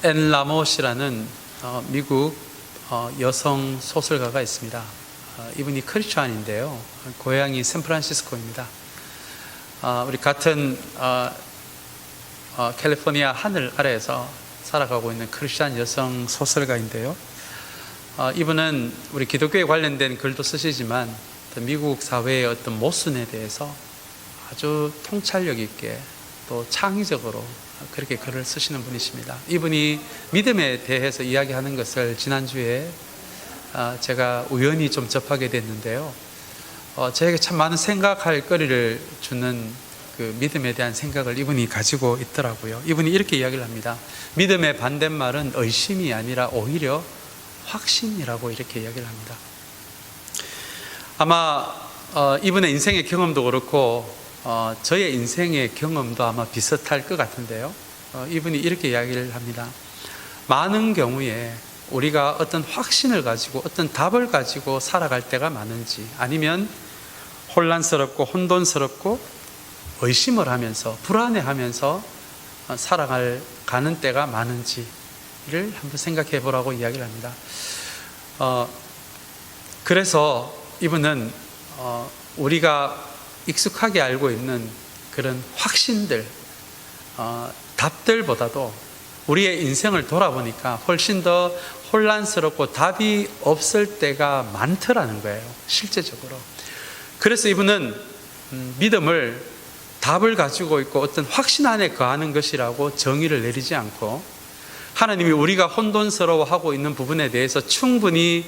앤 라모시라는 미국 여성 소설가가 있습니다. 이분이 크리스찬인데요. 고향이 샌프란시스코입니다. 우리 같은 캘리포니아 하늘 아래에서 살아가고 있는 크리스찬 여성 소설가인데요. 이분은 우리 기독교에 관련된 글도 쓰시지만 미국 사회의 어떤 모순에 대해서 아주 통찰력 있게 또 창의적으로 그렇게 글을 쓰시는 분이십니다. 이분이 믿음에 대해서 이야기하는 것을 지난주에 제가 우연히 좀 접하게 됐는데요. 저에게 참 많은 생각할 거리를 주는 그 믿음에 대한 생각을 이분이 가지고 있더라고요. 이분이 이렇게 이야기를 합니다. 믿음의 반대말은 의심이 아니라 오히려 확신이라고 이렇게 이야기를 합니다. 아마 이분의 인생의 경험도 그렇고 저의 인생의 경험도 아마 비슷할 것 같은데요. 이분이 이렇게 이야기를 합니다. 많은 경우에 우리가 어떤 확신을 가지고 어떤 답을 가지고 살아갈 때가 많은지, 아니면 혼란스럽고 혼돈스럽고 의심을 하면서 불안해하면서 살아가는 때가 많은지를 한번 생각해 보라고 이야기를 합니다. 그래서 이분은 우리가 익숙하게 알고 있는 그런 확신들, 답들보다도 우리의 인생을 돌아보니까 훨씬 더 혼란스럽고 답이 없을 때가 많더라는 거예요, 실제적으로. 그래서 이분은 믿음을 답을 가지고 있고 어떤 확신 안에 거하는 것이라고 정의를 내리지 않고, 하나님이 우리가 혼돈스러워하고 있는 부분에 대해서 충분히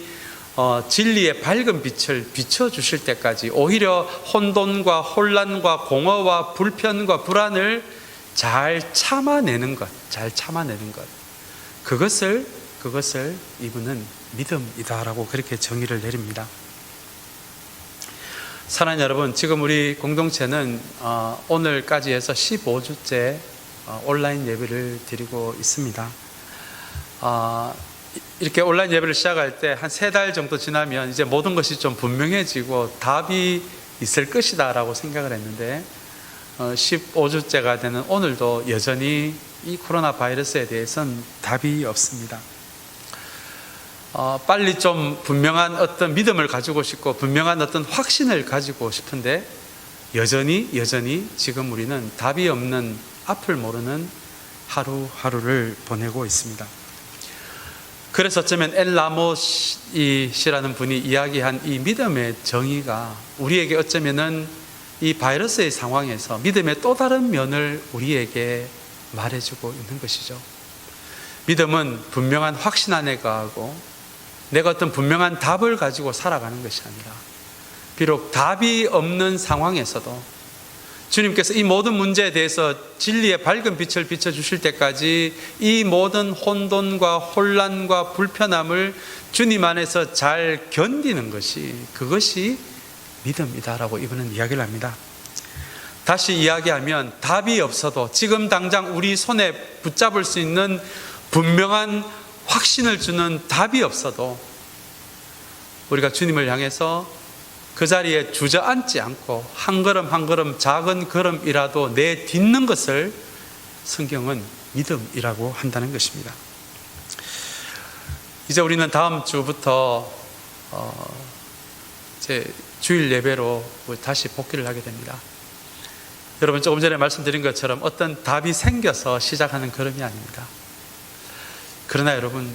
진리의 밝은 빛을 비춰주실 때까지 오히려 혼돈과 혼란과 공허와 불편과 불안을 잘 참아내는 것, 그것을 이분은 믿음이다라고 그렇게 정의를 내립니다. 사랑하는 여러분, 지금 우리 공동체는 오늘까지 해서 15주째 온라인 예배를 드리고 있습니다. 이렇게 온라인 예배를 시작할 때 한 3달 정도 지나면 이제 모든 것이 좀 분명해지고 답이 있을 것이다 라고 생각을 했는데 15주째가 되는 오늘도 여전히 이 코로나 바이러스에 대해서는 답이 없습니다. 빨리 좀 분명한 어떤 믿음을 가지고 싶고 분명한 어떤 확신을 가지고 싶은데 여전히 지금 우리는 답이 없는, 앞을 모르는 하루하루를 보내고 있습니다. 그래서 어쩌면 앤 라모시라는 분이 이야기한 이 믿음의 정의가 우리에게 어쩌면은 이 바이러스의 상황에서 믿음의 또 다른 면을 우리에게 말해주고 있는 것이죠. 믿음은 분명한 확신 안에 거하고 내가 어떤 분명한 답을 가지고 살아가는 것이 아니라, 비록 답이 없는 상황에서도 주님께서 이 모든 문제에 대해서 진리의 밝은 빛을 비춰주실 때까지 이 모든 혼돈과 혼란과 불편함을 주님 안에서 잘 견디는 것이, 그것이 믿음이다라고 이분은 이야기를 합니다. 다시 이야기하면 답이 없어도 지금 당장 우리 손에 붙잡을 수 있는 분명한 확신을 주는 답이 없어도 우리가 주님을 향해서 그 자리에 주저앉지 않고 한 걸음 한 걸음 작은 걸음이라도 내딛는 것을 성경은 믿음이라고 한다는 것입니다. 이제 우리는 다음 주부터 이제 주일 예배로 다시 복귀를 하게 됩니다. 여러분, 조금 전에 말씀드린 것처럼 어떤 답이 생겨서 시작하는 걸음이 아닙니다. 그러나 여러분,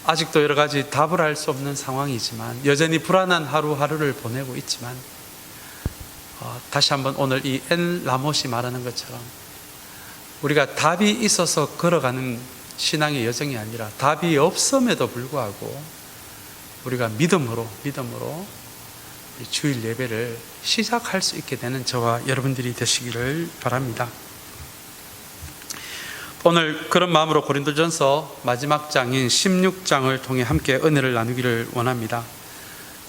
아직도 여러 가지 답을 할 수 없는 상황이지만, 여전히 불안한 하루하루를 보내고 있지만, 다시 한번 오늘 이 앤 라모시 말하는 것처럼 우리가 답이 있어서 걸어가는 신앙의 여정이 아니라 답이 없음에도 불구하고 우리가 믿음으로 우리 주일 예배를 시작할 수 있게 되는 저와 여러분들이 되시기를 바랍니다. 오늘 그런 마음으로 고린도전서 마지막 장인 16장을 통해 함께 은혜를 나누기를 원합니다.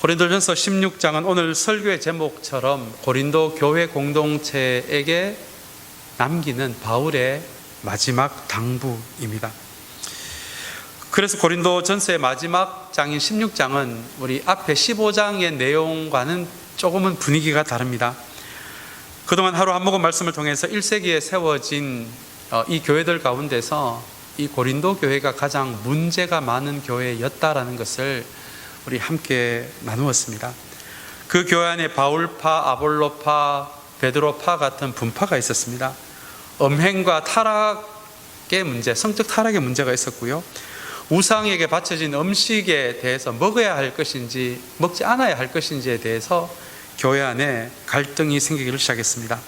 고린도전서 16장은 오늘 설교의 제목처럼 고린도 교회 공동체에게 남기는 바울의 마지막 당부입니다. 그래서 고린도전서의 마지막 장인 16장은 우리 앞에 15장의 내용과는 조금은 분위기가 다릅니다. 그동안 하루 한 모금 말씀을 통해서 1세기에 세워진 이 교회들 가운데서 이 고린도 교회가 가장 문제가 많은 교회였다라는 것을 우리 함께 나누었습니다. 그 교회 안에 바울파, 아볼로파, 베드로파 같은 분파가 있었습니다. 음행과 타락의 문제, 성적 타락의 문제가 있었고요. 우상에게 바쳐진 음식에 대해서 먹어야 할 것인지 먹지 않아야 할 것인지에 대해서 교회 안에 갈등이 생기기를 시작했습니다.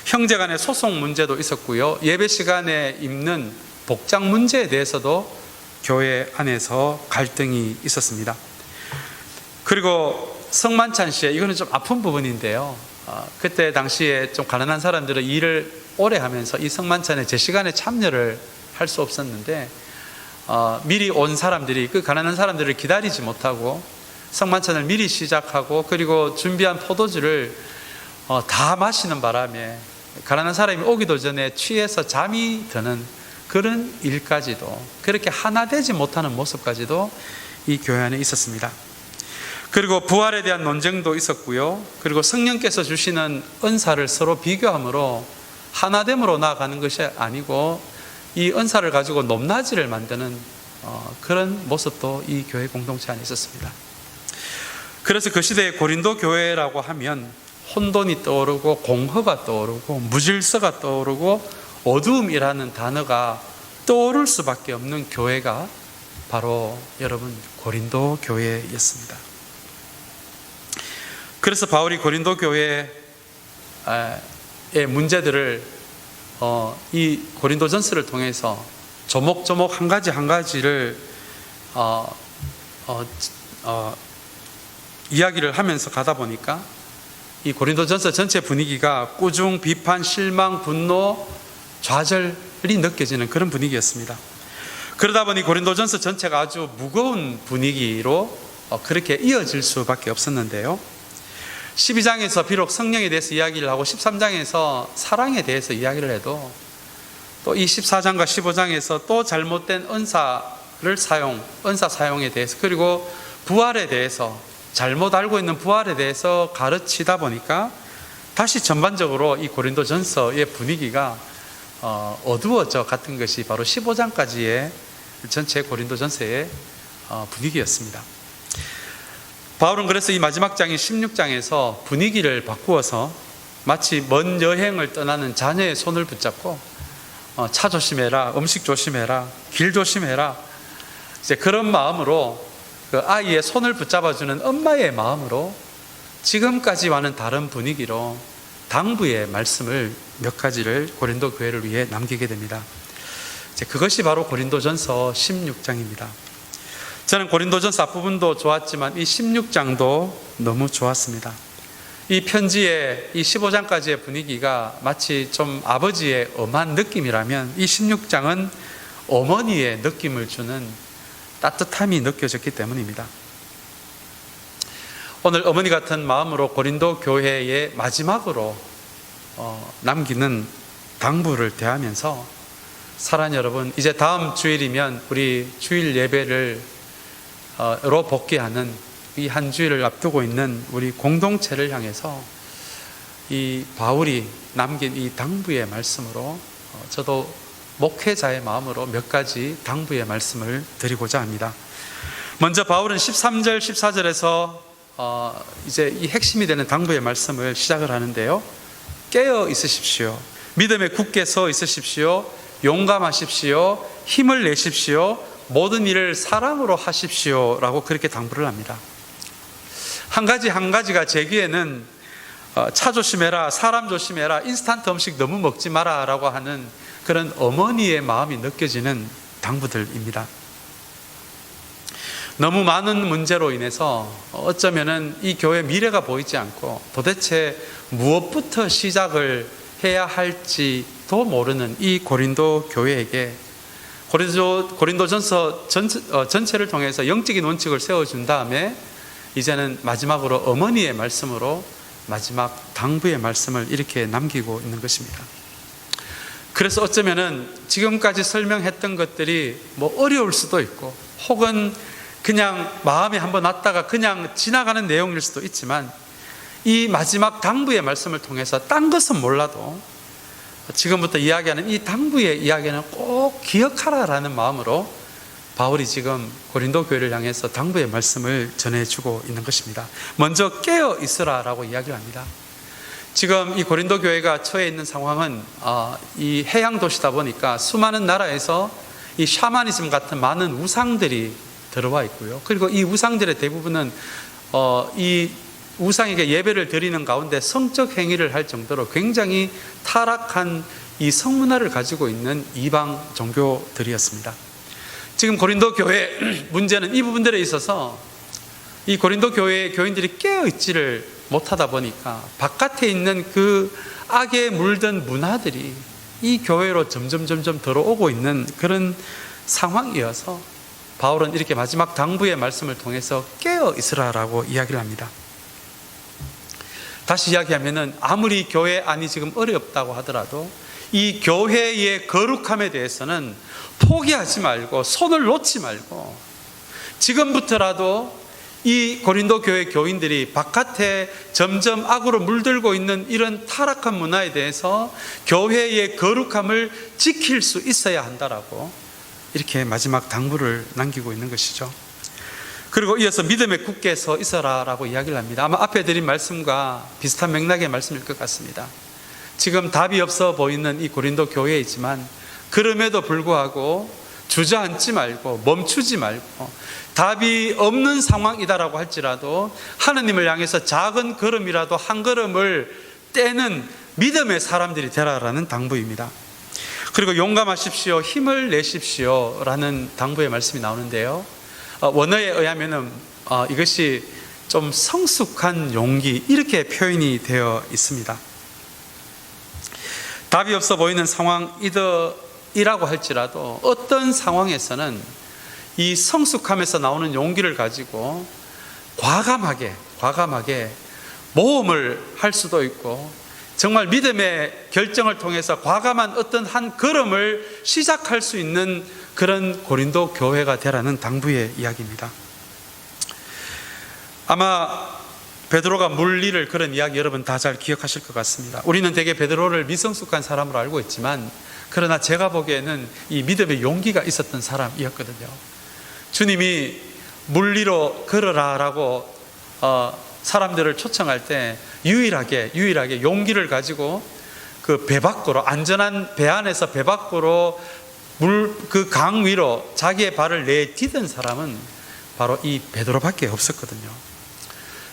형제 간의 소송 문제도 있었고요. 예배 시간에 입는 복장 문제에 대해서도 교회 안에서 갈등이 있었습니다. 그리고 성만찬 시에, 이거는 좀 아픈 부분인데요, 그때 당시에 좀 가난한 사람들은 일을 오래 하면서 이 성만찬에 제 시간에 참여를 할 수 없었는데, 미리 온 사람들이 그 가난한 사람들을 기다리지 못하고 성만찬을 미리 시작하고, 그리고 준비한 포도주를 다 마시는 바람에 가난한 사람이 오기도 전에 취해서 잠이 드는 그런 일까지도, 그렇게 하나 되지 못하는 모습까지도 이 교회 안에 있었습니다. 그리고 부활에 대한 논쟁도 있었고요. 그리고 성령께서 주시는 은사를 서로 비교함으로 하나됨으로 나아가는 것이 아니고 이 은사를 가지고 높낮이를 만드는 그런 모습도 이 교회 공동체 안에 있었습니다. 그래서 그 시대의 고린도 교회라고 하면 혼돈이 떠오르고 공허가 떠오르고 무질서가 떠오르고 어두움이라는 단어가 떠오를 수밖에 없는 교회가 바로 여러분 고린도 교회였습니다. 그래서 바울이 고린도 교회의 문제들을 이 고린도전서를 통해서 조목조목 한 가지 한 가지를 이야기를 하면서 가다 보니까 이 고린도전서 전체 분위기가 꾸중, 비판, 실망, 분노, 좌절이 느껴지는 그런 분위기였습니다. 그러다 보니 고린도전서 전체가 아주 무거운 분위기로 그렇게 이어질 수밖에 없었는데요. 12장에서 비록 성령에 대해서 이야기를 하고 13장에서 사랑에 대해서 이야기를 해도 또 이 14장과 15장에서 또 잘못된 은사 사용에 대해서, 그리고 부활에 대해서, 잘못 알고 있는 부활에 대해서 가르치다 보니까 다시 전반적으로 이 고린도전서의 분위기가 어두워져 갔던 것이 바로 15장까지의 전체 고린도전서의 분위기였습니다. 바울은 그래서 이 마지막 장인 16장에서 분위기를 바꾸어서 마치 먼 여행을 떠나는 자녀의 손을 붙잡고 차 조심해라, 음식 조심해라, 길 조심해라, 이제 그런 마음으로, 그 아이의 손을 붙잡아주는 엄마의 마음으로 지금까지와는 다른 분위기로 당부의 말씀을 몇 가지를 고린도 교회를 위해 남기게 됩니다. 이제 그것이 바로 고린도전서 16장입니다. 저는 고린도전서 앞부분도 좋았지만 이 16장도 너무 좋았습니다. 이 편지의 이 15장까지의 분위기가 마치 좀 아버지의 엄한 느낌이라면 이 16장은 어머니의 느낌을 주는 따뜻함이 느껴졌기 때문입니다. 오늘 어머니 같은 마음으로 고린도 교회의 마지막으로 남기는 당부를 대하면서, 사랑하는 여러분, 이제 다음 주일이면 우리 주일 예배를 로 복귀하는 이 한 주일을 앞두고 있는 우리 공동체를 향해서 이 바울이 남긴 이 당부의 말씀으로 저도 목회자의 마음으로 몇 가지 당부의 말씀을 드리고자 합니다. 먼저 바울은 13절 14절에서 이제 이 핵심이 되는 당부의 말씀을 시작을 하는데요. 깨어 있으십시오. 믿음에 굳게 서 있으십시오. 용감하십시오. 힘을 내십시오. 모든 일을 사랑으로 하십시오 라고 그렇게 당부를 합니다. 한 가지 한 가지가 제 귀에는 차 조심해라, 사람 조심해라, 인스턴트 음식 너무 먹지 마라 라고 하는 그런 어머니의 마음이 느껴지는 당부들입니다. 너무 많은 문제로 인해서 어쩌면은 이 교회 미래가 보이지 않고 도대체 무엇부터 시작을 해야 할지도 모르는 이 고린도 교회에게 고린도전서 전체를 통해서 영적인 원칙을 세워준 다음에 이제는 마지막으로 어머니의 말씀으로 마지막 당부의 말씀을 이렇게 남기고 있는 것입니다. 그래서 어쩌면은 지금까지 설명했던 것들이 뭐 어려울 수도 있고, 혹은 그냥 마음에 한번 왔다가 그냥 지나가는 내용일 수도 있지만, 이 마지막 당부의 말씀을 통해서 딴 것은 몰라도 지금부터 이야기하는 이 당부의 이야기는 꼭 기억하라라는 마음으로 바울이 지금 고린도 교회를 향해서 당부의 말씀을 전해주고 있는 것입니다. 먼저 깨어 있으라라고 이야기를 합니다. 지금 이 고린도 교회가 처해 있는 상황은 이 해양 도시다 보니까 수많은 나라에서 이 샤머니즘 같은 많은 우상들이 들어와 있고요. 그리고 이 우상들의 대부분은 이 우상에게 예배를 드리는 가운데 성적 행위를 할 정도로 굉장히 타락한 이 성문화를 가지고 있는 이방 종교들이었습니다. 지금 고린도 교회 문제는 이 부분들에 있어서 이 고린도 교회의 교인들이 깨어있지를 못하다 보니까 바깥에 있는 그 악에 물든 문화들이 이 교회로 점점 들어오고 있는 그런 상황이어서 바울은 이렇게 마지막 당부의 말씀을 통해서 깨어 있으라라고 이야기를 합니다. 다시 이야기하면은 아무리 교회 안이 지금 어렵다고 하더라도 이 교회의 거룩함에 대해서는 포기하지 말고 손을 놓지 말고 지금부터라도 이 고린도 교회 교인들이 바깥에 점점 악으로 물들고 있는 이런 타락한 문화에 대해서 교회의 거룩함을 지킬 수 있어야 한다라고 이렇게 마지막 당부를 남기고 있는 것이죠. 그리고 이어서 믿음에 굳게 서 있어라라고 이야기를 합니다. 아마 앞에 드린 말씀과 비슷한 맥락의 말씀일 것 같습니다. 지금 답이 없어 보이는 이 고린도 교회이지만 그럼에도 불구하고 주저앉지 말고 멈추지 말고 답이 없는 상황이다라고 할지라도 하느님을 향해서 작은 걸음이라도 한 걸음을 떼는 믿음의 사람들이 되라라는 당부입니다. 그리고 용감하십시오, 힘을 내십시오 라는 당부의 말씀이 나오는데요, 원어에 의하면 이것이 좀 성숙한 용기 이렇게 표현이 되어 있습니다. 답이 없어 보이는 상황이라고 할지라도 어떤 상황에서는 이 성숙함에서 나오는 용기를 가지고 과감하게 모험을 할 수도 있고 정말 믿음의 결정을 통해서 과감한 어떤 한 걸음을 시작할 수 있는 그런 고린도 교회가 되라는 당부의 이야기입니다. 아마 베드로가 물리를 그런 이야기 여러분 다 잘 기억하실 것 같습니다. 우리는 되게 베드로를 미성숙한 사람으로 알고 있지만 그러나 제가 보기에는 이 믿음의 용기가 있었던 사람이었거든요. 주님이 물리로 걸어라라고 사람들을 초청할 때 유일하게 용기를 가지고 그 배 밖으로, 안전한 배 안에서 배 밖으로 그 강 위로 자기의 발을 내디딘 사람은 바로 이 베드로밖에 없었거든요.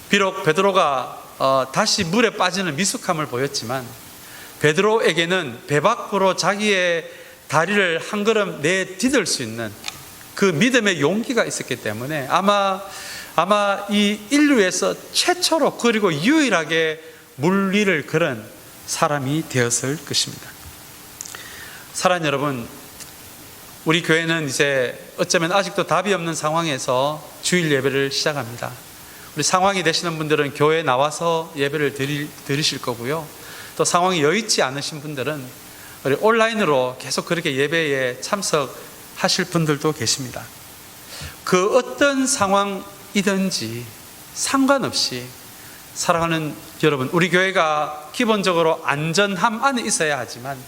비록 베드로가 다시 물에 빠지는 미숙함을 보였지만 베드로에게는 배 밖으로 자기의 다리를 한 걸음 내디딜 수 있는 그 믿음의 용기가 있었기 때문에 아마 이 인류에서 최초로 그리고 유일하게 물 위를 걸은 사람이 되었을 것입니다. 사랑하는 여러분, 우리 교회는 이제 어쩌면 아직도 답이 없는 상황에서 주일 예배를 시작합니다. 우리 상황이 되시는 분들은 교회에 나와서 예배를 드리실 거고요. 또 상황이 여의치 않으신 분들은 우리 온라인으로 계속 그렇게 예배에 참석하실 분들도 계십니다. 그 어떤 상황이든지 상관없이 사랑하는 여러분, 우리 교회가 기본적으로 안전함 안에 있어야 하지만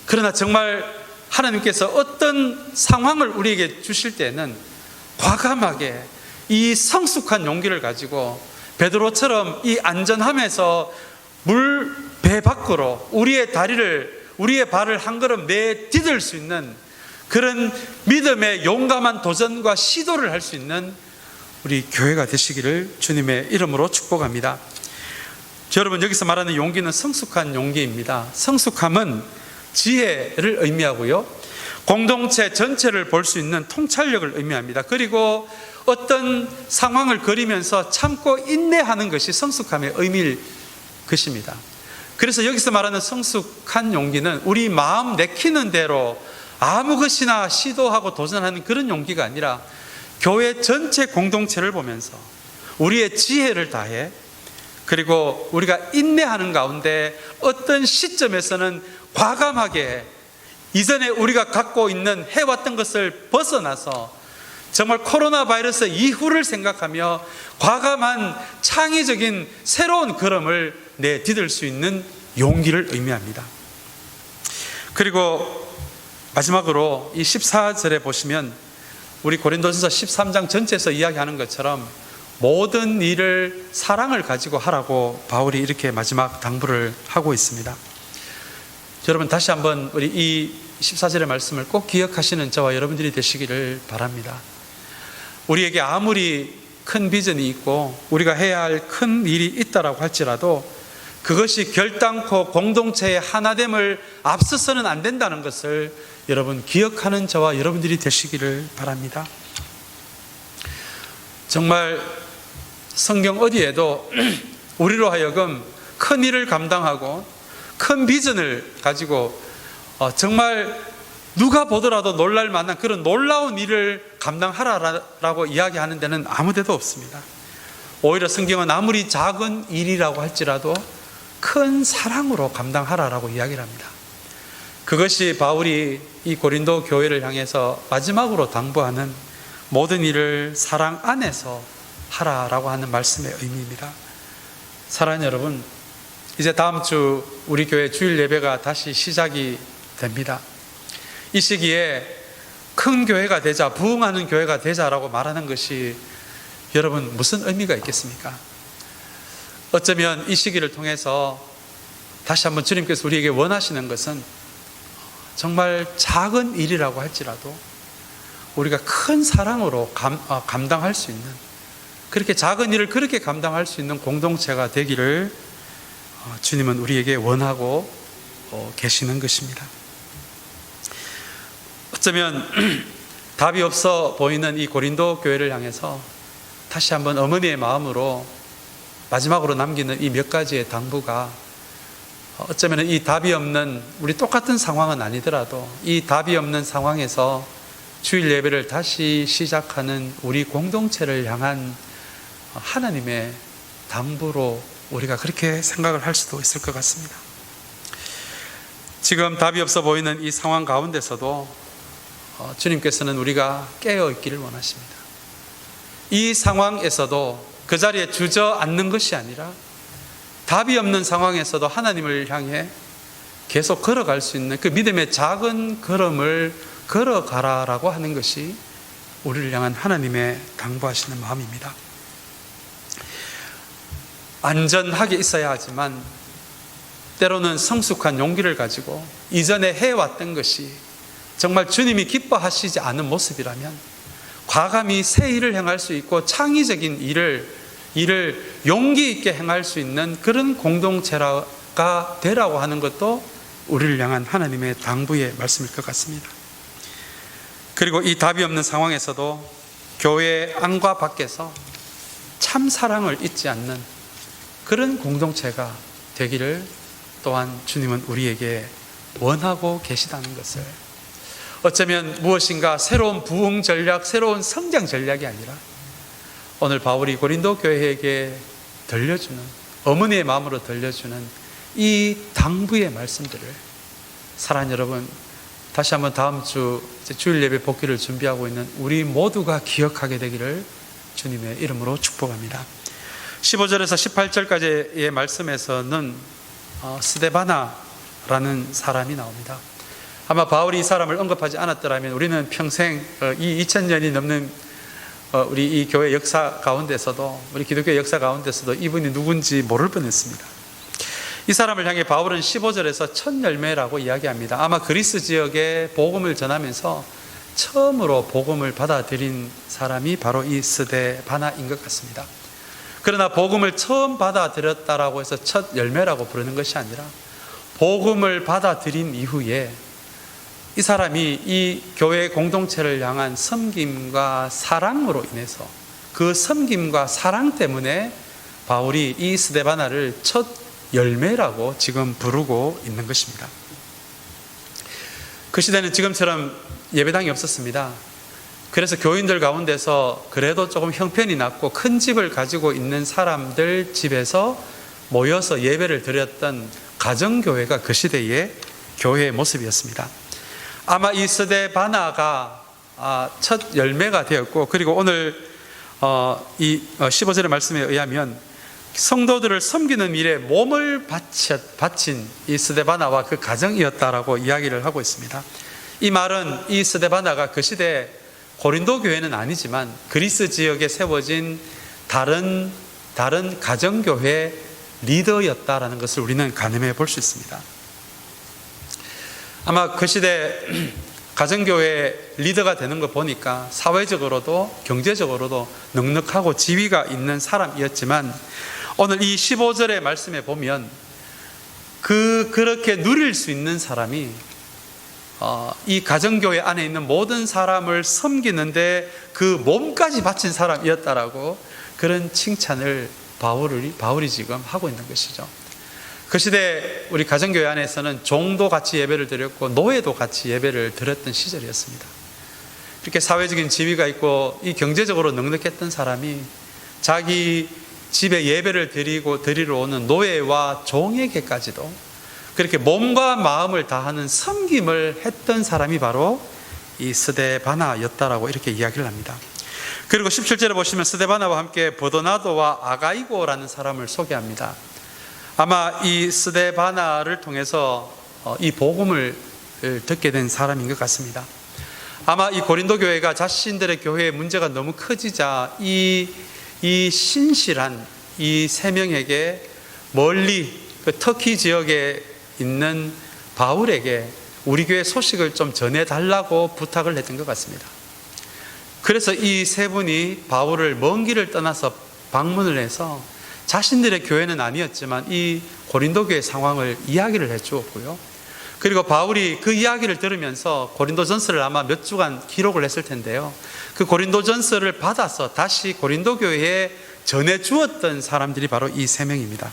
그러나 정말 하나님께서 어떤 상황을 우리에게 주실 때는 과감하게 이 성숙한 용기를 가지고 베드로처럼 이 안전함에서 배 밖으로 우리의 발을 한 걸음 내디딜 수 있는 그런 믿음의 용감한 도전과 시도를 할 수 있는 우리 교회가 되시기를 주님의 이름으로 축복합니다. 여러분, 여기서 말하는 용기는 성숙한 용기입니다. 성숙함은 지혜를 의미하고요, 공동체 전체를 볼 수 있는 통찰력을 의미합니다. 그리고 어떤 상황을 그리면서 참고 인내하는 것이 성숙함의 의미일 것입니다. 그래서 여기서 말하는 성숙한 용기는 우리 마음 내키는 대로 아무 것이나 시도하고 도전하는 그런 용기가 아니라 교회 전체 공동체를 보면서 우리의 지혜를 다해 그리고 우리가 인내하는 가운데 어떤 시점에서는 과감하게 이전에 우리가 갖고 있는 해왔던 것을 벗어나서 정말 코로나 바이러스 이후를 생각하며 과감한 창의적인 새로운 걸음을 내디딜 수 있는 용기를 의미합니다. 그리고 마지막으로 이 14절에 보시면 우리 고린도전서 13장 전체에서 이야기하는 것처럼 모든 일을 사랑을 가지고 하라고 바울이 이렇게 마지막 당부를 하고 있습니다. 여러분, 다시 한번 우리 이 14절의 말씀을 꼭 기억하시는 저와 여러분들이 되시기를 바랍니다. 우리에게 아무리 큰 비전이 있고 우리가 해야 할 큰 일이 있다라고 할지라도 그것이 결단코 공동체의 하나됨을 앞서서는 안 된다는 것을 여러분 기억하는 저와 여러분들이 되시기를 바랍니다. 정말 성경 어디에도 우리로 하여금 큰 일을 감당하고 큰 비전을 가지고 정말 누가 보더라도 놀랄 만한 그런 놀라운 일을 감당하라라고 이야기하는 데는 아무 데도 없습니다. 오히려 성경은 아무리 작은 일이라고 할지라도 큰 사랑으로 감당하라라고 이야기를 합니다. 그것이 바울이 이 고린도 교회를 향해서 마지막으로 당부하는 모든 일을 사랑 안에서 하라라고 하는 말씀의 의미입니다. 사랑하는 여러분, 이제 다음 주 우리 교회 주일 예배가 다시 시작이 됩니다. 이 시기에 큰 교회가 되자, 부흥하는 교회가 되자라고 말하는 것이 여러분 무슨 의미가 있겠습니까? 어쩌면 이 시기를 통해서 다시 한번 주님께서 우리에게 원하시는 것은 정말 작은 일이라고 할지라도 우리가 큰 사랑으로 감당할 수 있는, 그렇게 작은 일을 그렇게 감당할 수 있는 공동체가 되기를 주님은 우리에게 원하고 계시는 것입니다. 어쩌면 답이 없어 보이는 이 고린도 교회를 향해서 다시 한번 어머니의 마음으로 마지막으로 남기는 이 몇 가지의 당부가 어쩌면 이 답이 없는, 우리 똑같은 상황은 아니더라도 이 답이 없는 상황에서 주일 예배를 다시 시작하는 우리 공동체를 향한 하나님의 당부로 우리가 그렇게 생각을 할 수도 있을 것 같습니다. 지금 답이 없어 보이는 이 상황 가운데서도 주님께서는 우리가 깨어 있기를 원하십니다. 이 상황에서도 그 자리에 주저앉는 것이 아니라 답이 없는 상황에서도 하나님을 향해 계속 걸어갈 수 있는 그 믿음의 작은 걸음을 걸어가라라고 하는 것이 우리를 향한 하나님의 당부하시는 마음입니다. 안전하게 있어야 하지만 때로는 성숙한 용기를 가지고 이전에 해왔던 것이 정말 주님이 기뻐하시지 않은 모습이라면 과감히 새 일을 행할 수 있고 창의적인 일을 용기 있게 행할 수 있는 그런 공동체가 되라고 하는 것도 우리를 향한 하나님의 당부의 말씀일 것 같습니다. 그리고 이 답이 없는 상황에서도 교회 안과 밖에서 참 사랑을 잊지 않는 그런 공동체가 되기를 또한 주님은 우리에게 원하고 계시다는 것을, 어쩌면 무엇인가 새로운 부흥 전략, 새로운 성장 전략이 아니라 오늘 바울이 고린도 교회에게 들려주는, 어머니의 마음으로 들려주는 이 당부의 말씀들을 사랑하는 여러분, 다시 한번 다음 주 주일 예배 복귀를 준비하고 있는 우리 모두가 기억하게 되기를 주님의 이름으로 축복합니다. 15절에서 18절까지의 말씀에서는 스데바나라는 사람이 나옵니다. 아마 바울이 이 사람을 언급하지 않았더라면 우리는 평생 이 2000년이 넘는 우리 이 교회 역사 가운데서도, 우리 기독교 역사 가운데서도 이분이 누군지 모를 뻔했습니다. 이 사람을 향해 바울은 15절에서 첫 열매라고 이야기합니다. 아마 그리스 지역에 복음을 전하면서 처음으로 복음을 받아들인 사람이 바로 이 스데바나인 것 같습니다. 그러나 복음을 처음 받아들였다라고 해서 첫 열매라고 부르는 것이 아니라 복음을 받아들인 이후에 이 사람이 이 교회 공동체를 향한 섬김과 사랑으로 인해서, 그 섬김과 사랑 때문에 바울이 이 스데바나를 첫 열매라고 지금 부르고 있는 것입니다. 그 시대는 지금처럼 예배당이 없었습니다. 그래서 교인들 가운데서 그래도 조금 형편이 낮고 큰 집을 가지고 있는 사람들 집에서 모여서 예배를 드렸던 가정교회가 그 시대의 교회의 모습이었습니다. 아마 이 스데바나가 첫 열매가 되었고, 그리고 오늘 이 15절의 말씀에 의하면 성도들을 섬기는 일에 몸을 바친 이 스데바나와 그 가정이었다라고 이야기를 하고 있습니다. 이 말은 이 스데바나가 그 시대 고린도 교회는 아니지만 그리스 지역에 세워진 다른 가정교회 리더였다라는 것을 우리는 가늠해 볼 수 있습니다. 아마 그 시대 가정교회 리더가 되는 거 보니까 사회적으로도 경제적으로도 넉넉하고 지위가 있는 사람이었지만 오늘 이 15절의 말씀에 보면 그렇게 누릴 수 있는 사람이 이 가정교회 안에 있는 모든 사람을 섬기는데 그 몸까지 바친 사람이었다라고 그런 칭찬을 바울이 지금 하고 있는 것이죠. 그 시대 우리 가정교회 안에서는 종도 같이 예배를 드렸고 노예도 같이 예배를 드렸던 시절이었습니다. 이렇게 사회적인 지위가 있고 이 경제적으로 넉넉했던 사람이 자기 집에 예배를 드리러 오는 노예와 종에게까지도 그렇게 몸과 마음을 다하는 섬김을 했던 사람이 바로 이 스데바나였다라고 이렇게 이야기를 합니다. 그리고 17절에 보시면 스데바나와 함께 버도나도와 아가이고라는 사람을 소개합니다. 아마 이 스데바나를 통해서 이 복음을 듣게 된 사람인 것 같습니다. 아마 이 고린도 교회가 자신들의 교회의 문제가 너무 커지자 이 신실한 이 세 명에게 멀리 그 터키 지역에 있는 바울에게 우리 교회 소식을 좀 전해달라고 부탁을 했던 것 같습니다. 그래서 이 세 분이 바울을 먼 길을 떠나서 방문을 해서 자신들의 교회는 아니었지만 이 고린도 교회 상황을 이야기를 해 주었고요. 그리고 바울이 그 이야기를 들으면서 고린도전서를 아마 몇 주간 기록을 했을 텐데요. 그 고린도전서를 받아서 다시 고린도 교회에 전해 주었던 사람들이 바로 이 세 명입니다.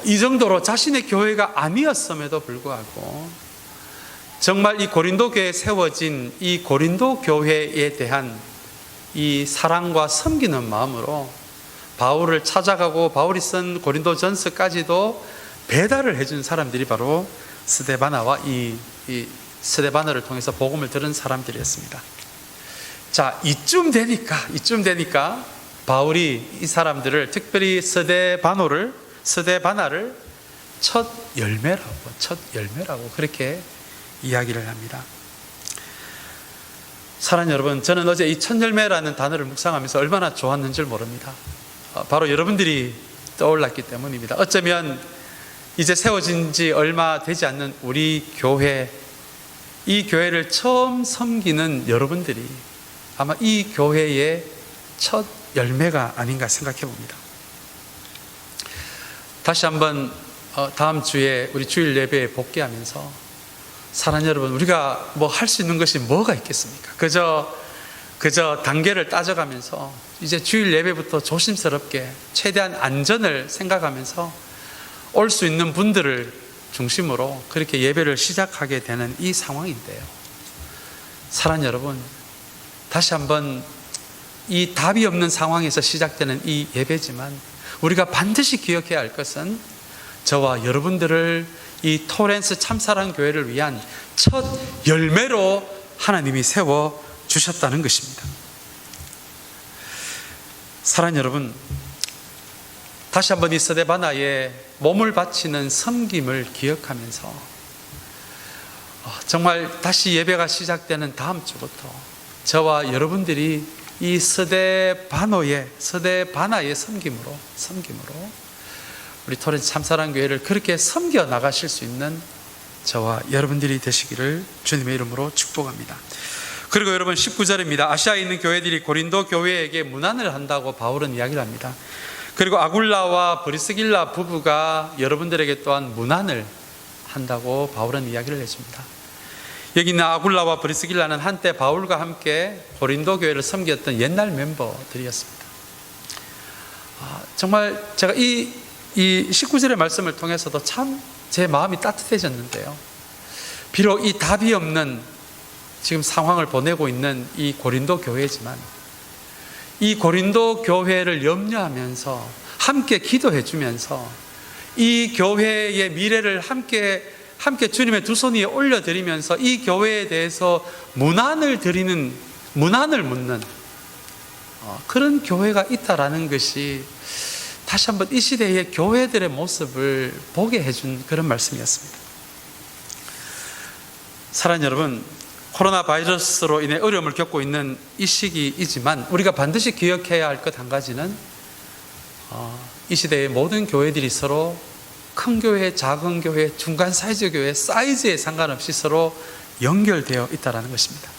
이 정도로 자신의 교회가 아니었음에도 불구하고 정말 이 고린도 교회에 세워진 이 고린도 교회에 대한 이 사랑과 섬기는 마음으로 바울을 찾아가고 바울이 쓴 고린도전서까지도 배달을 해준 사람들이 바로 스데바나와 이 스데바나를 통해서 복음을 들은 사람들이었습니다. 자, 이쯤 되니까 바울이 이 사람들을 특별히 스데바나를 첫 열매라고 그렇게 이야기를 합니다. 사랑하는 여러분, 저는 어제 이 첫 열매라는 단어를 묵상하면서 얼마나 좋았는지 모릅니다. 바로 여러분들이 떠올랐기 때문입니다. 어쩌면 이제 세워진 지 얼마 되지 않는 우리 교회, 이 교회를 처음 섬기는 여러분들이 아마 이 교회의 첫 열매가 아닌가 생각해 봅니다. 다시 한번 다음 주에 우리 주일 예배에 복귀하면서 사랑하는 여러분, 우리가 뭐 할 수 있는 것이 뭐가 있겠습니까? 그저 단계를 따져가면서 이제 주일 예배부터 조심스럽게 최대한 안전을 생각하면서 올 수 있는 분들을 중심으로 그렇게 예배를 시작하게 되는 이 상황인데요. 사랑하는 여러분, 다시 한번 이 답이 없는 상황에서 시작되는 이 예배지만 우리가 반드시 기억해야 할 것은 저와 여러분들을 이 토렌스 참사랑 교회를 위한 첫 열매로 하나님이 세워 주셨다는 것입니다. 사랑하는 여러분, 다시 한번 이 스데바나의 몸을 바치는 섬김을 기억하면서 정말 다시 예배가 시작되는 다음 주부터 저와 여러분들이 이 스데바나의 섬김으로 우리 토렌스 참사랑 교회를 그렇게 섬겨 나가실 수 있는 저와 여러분들이 되시기를 주님의 이름으로 축복합니다. 그리고 여러분 19절입니다. 아시아에 있는 교회들이 고린도 교회에게 문안을 한다고 바울은 이야기를 합니다. 그리고 아굴라와 브리스길라 부부가 여러분들에게 또한 문안을 한다고 바울은 이야기를 해줍니다. 여기 있는 아굴라와 브리스길라는 한때 바울과 함께 고린도 교회를 섬겼던 옛날 멤버들이었습니다. 정말 제가 이 19절의 말씀을 통해서도 참 제 마음이 따뜻해졌는데요. 비록 이 답이 없는 지금 상황을 보내고 있는 이 고린도 교회지만 이 고린도 교회를 염려하면서 함께 기도해 주면서 이 교회의 미래를 함께 주님의 두 손 위에 올려드리면서 이 교회에 대해서 문안을 묻는 그런 교회가 있다라는 것이 다시 한번 이 시대의 교회들의 모습을 보게 해준 그런 말씀이었습니다. 사랑하는 여러분, 코로나 바이러스로 인해 어려움을 겪고 있는 이 시기이지만 우리가 반드시 기억해야 할 것 한 가지는 이 시대의 모든 교회들이 서로 큰 교회, 작은 교회, 중간 사이즈 교회, 사이즈에 상관없이 서로 연결되어 있다는 것입니다.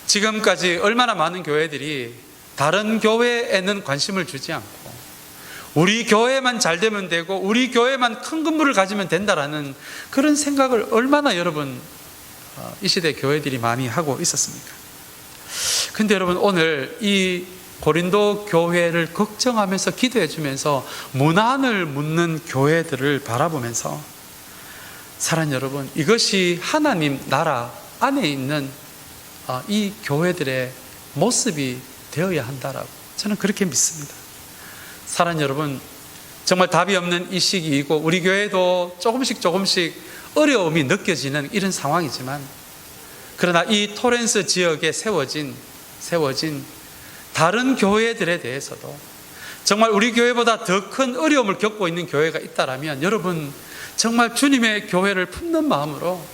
지금까지 얼마나 많은 교회들이 다른 교회에는 관심을 주지 않고 우리 교회만 잘 되면 되고 우리 교회만 큰 건물을 가지면 된다라는 그런 생각을 얼마나 여러분 이 시대 교회들이 많이 하고 있었습니까? 근데 여러분, 오늘 이 고린도 교회를 걱정하면서 기도해 주면서 문안을 묻는 교회들을 바라보면서 사랑하는 여러분, 이것이 하나님 나라 안에 있는 이 교회들의 모습이 되어야 한다라고 저는 그렇게 믿습니다. 사랑하는 여러분, 정말 답이 없는 이 시기이고 우리 교회도 조금씩 어려움이 느껴지는 이런 상황이지만, 그러나 이 토렌스 지역에 세워진 다른 교회들에 대해서도 정말 우리 교회보다 더 큰 어려움을 겪고 있는 교회가 있다라면 여러분 정말 주님의 교회를 품는 마음으로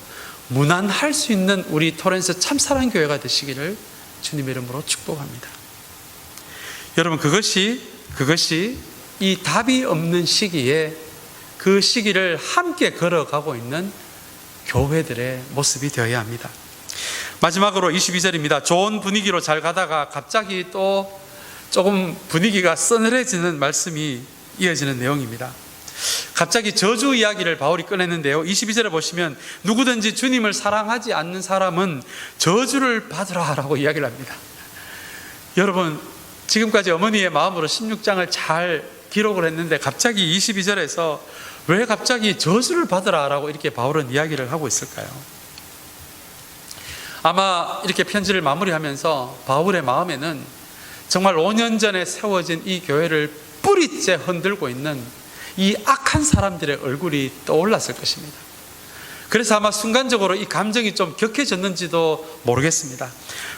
문안할 수 있는 우리 토렌스 참사랑 교회가 되시기를 주님의 이름으로 축복합니다. 여러분, 그것이 이 답이 없는 시기에 그 시기를 함께 걸어가고 있는 교회들의 모습이 되어야 합니다. 마지막으로 22절입니다. 좋은 분위기로 잘 가다가 갑자기 또 조금 분위기가 서늘해지는 말씀이 이어지는 내용입니다. 갑자기 저주 이야기를 바울이 꺼냈는데요, 22절에 보시면 누구든지 주님을 사랑하지 않는 사람은 저주를 받으라 라고 이야기를 합니다. 여러분, 지금까지 어머니의 마음으로 16장을 잘 기록을 했는데 갑자기 22절에서 왜 갑자기 저주를 받으라 라고 이렇게 바울은 이야기를 하고 있을까요? 아마 이렇게 편지를 마무리하면서 바울의 마음에는 정말 5년 전에 세워진 이 교회를 뿌리째 흔들고 있는 이 악한 사람들의 얼굴이 떠올랐을 것입니다. 그래서 아마 순간적으로 이 감정이 좀 격해졌는지도 모르겠습니다.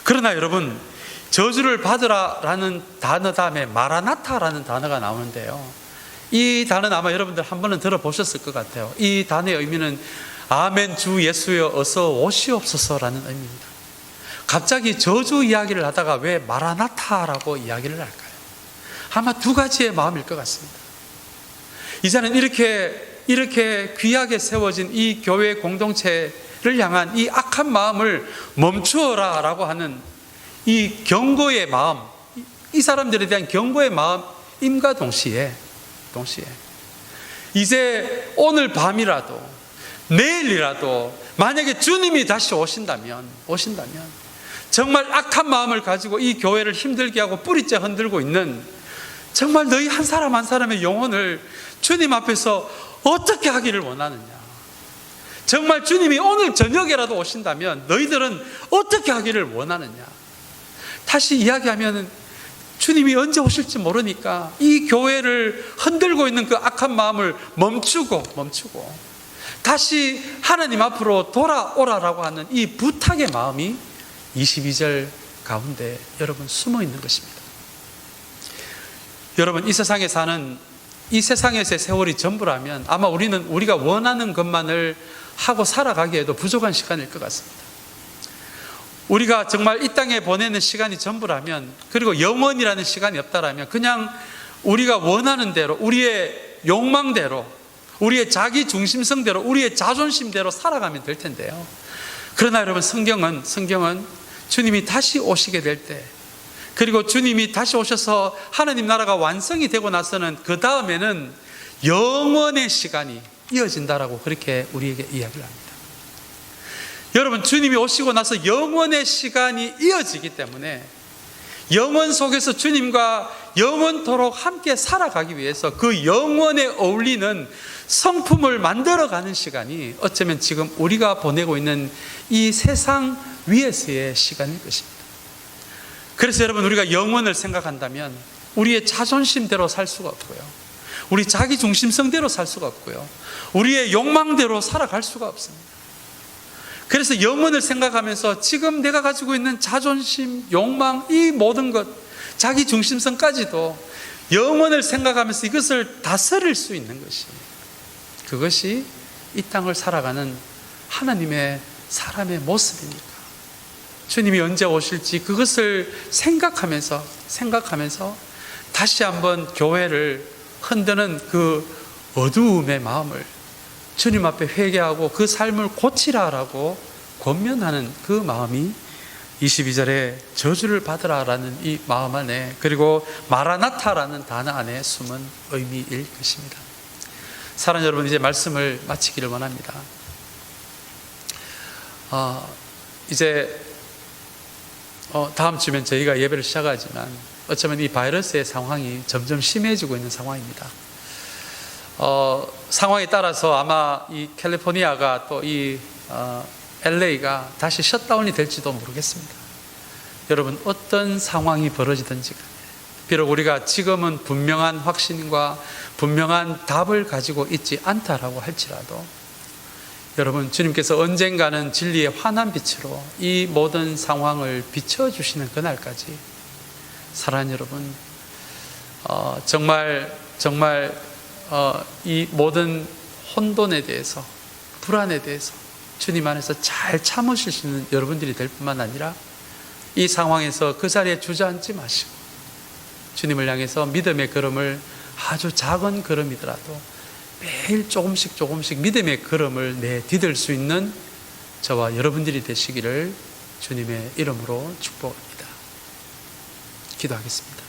그러나 여러분, 저주를 받으라라는 단어 다음에 마라나타라는 단어가 나오는데요, 이 단어는 아마 여러분들 한 번은 들어보셨을 것 같아요. 이 단어의 의미는 아멘 주 예수여 어서 오시옵소서라는 의미입니다. 갑자기 저주 이야기를 하다가 왜 마라나타라고 이야기를 할까요? 아마 두 가지의 마음일 것 같습니다. 이제는 이렇게 귀하게 세워진 이 교회 공동체를 향한 이 악한 마음을 멈추어라 라고 하는 이 경고의 마음, 이 사람들에 대한 경고의 마음임과 동시에 이제 오늘 밤이라도 내일이라도 만약에 주님이 다시 오신다면 정말 악한 마음을 가지고 이 교회를 힘들게 하고 뿌리째 흔들고 있는 정말 너희 한 사람 한 사람의 영혼을 주님 앞에서 어떻게 하기를 원하느냐, 정말 주님이 오늘 저녁에라도 오신다면 너희들은 어떻게 하기를 원하느냐. 다시 이야기하면 주님이 언제 오실지 모르니까 이 교회를 흔들고 있는 그 악한 마음을 멈추고 다시 하나님 앞으로 돌아오라라고 하는 이 부탁의 마음이 22절 가운데 여러분 숨어 있는 것입니다. 여러분, 이 세상에 사는 이 세상에서의 세월이 전부라면 아마 우리는 우리가 원하는 것만을 하고 살아가기에도 부족한 시간일 것 같습니다. 우리가 정말 이 땅에 보내는 시간이 전부라면, 그리고 영원이라는 시간이 없다라면 그냥 우리가 원하는 대로, 우리의 욕망대로, 우리의 자기 중심성대로, 우리의 자존심대로 살아가면 될 텐데요. 그러나 여러분, 성경은 주님이 다시 오시게 될 때, 그리고 주님이 다시 오셔서 하나님 나라가 완성이 되고 나서는 그 다음에는 영원의 시간이 이어진다라고 그렇게 우리에게 이야기를 합니다. 여러분, 주님이 오시고 나서 영원의 시간이 이어지기 때문에 영원 속에서 주님과 영원토록 함께 살아가기 위해서 그 영원에 어울리는 성품을 만들어가는 시간이 어쩌면 지금 우리가 보내고 있는 이 세상 위에서의 시간일 것입니다. 그래서 여러분, 우리가 영원을 생각한다면 우리의 자존심대로 살 수가 없고요, 우리 자기 중심성대로 살 수가 없고요, 우리의 욕망대로 살아갈 수가 없습니다. 그래서 영원을 생각하면서 지금 내가 가지고 있는 자존심, 욕망, 이 모든 것, 자기 중심성까지도 영원을 생각하면서 이것을 다스릴 수 있는 것이, 그것이 이 땅을 살아가는 하나님의 사람의 모습이니까. 주님이 언제 오실지 그것을 생각하면서 다시 한번 교회를 흔드는 그 어두움의 마음을 주님 앞에 회개하고 그 삶을 고치라라고 권면하는 그 마음이 22절에 저주를 받으라라는 이 마음 안에, 그리고 마라나타라는 단어 안에 숨은 의미일 것입니다. 사랑하는 여러분, 이제 말씀을 마치기를 원합니다. 이제 다음 주면 저희가 예배를 시작하지만 어쩌면 이 바이러스의 상황이 점점 심해지고 있는 상황입니다. 상황에 따라서 아마 이 캘리포니아가 또 이 LA가 다시 셧다운이 될지도 모르겠습니다. 여러분, 어떤 상황이 벌어지든지 비록 우리가 지금은 분명한 확신과 분명한 답을 가지고 있지 않다라고 할지라도, 여러분, 주님께서 언젠가는 진리의 환한 빛으로 이 모든 상황을 비춰주시는 그날까지 사랑하는 여러분, 정말 이 모든 혼돈에 대해서, 불안에 대해서 주님 안에서 잘 참으실 수 있는 여러분들이 될 뿐만 아니라 이 상황에서 그 자리에 주저앉지 마시고 주님을 향해서 믿음의 걸음을, 아주 작은 걸음이더라도 매일 조금씩 믿음의 걸음을 내디딜 수 있는 저와 여러분들이 되시기를 주님의 이름으로 축복합니다. 기도하겠습니다.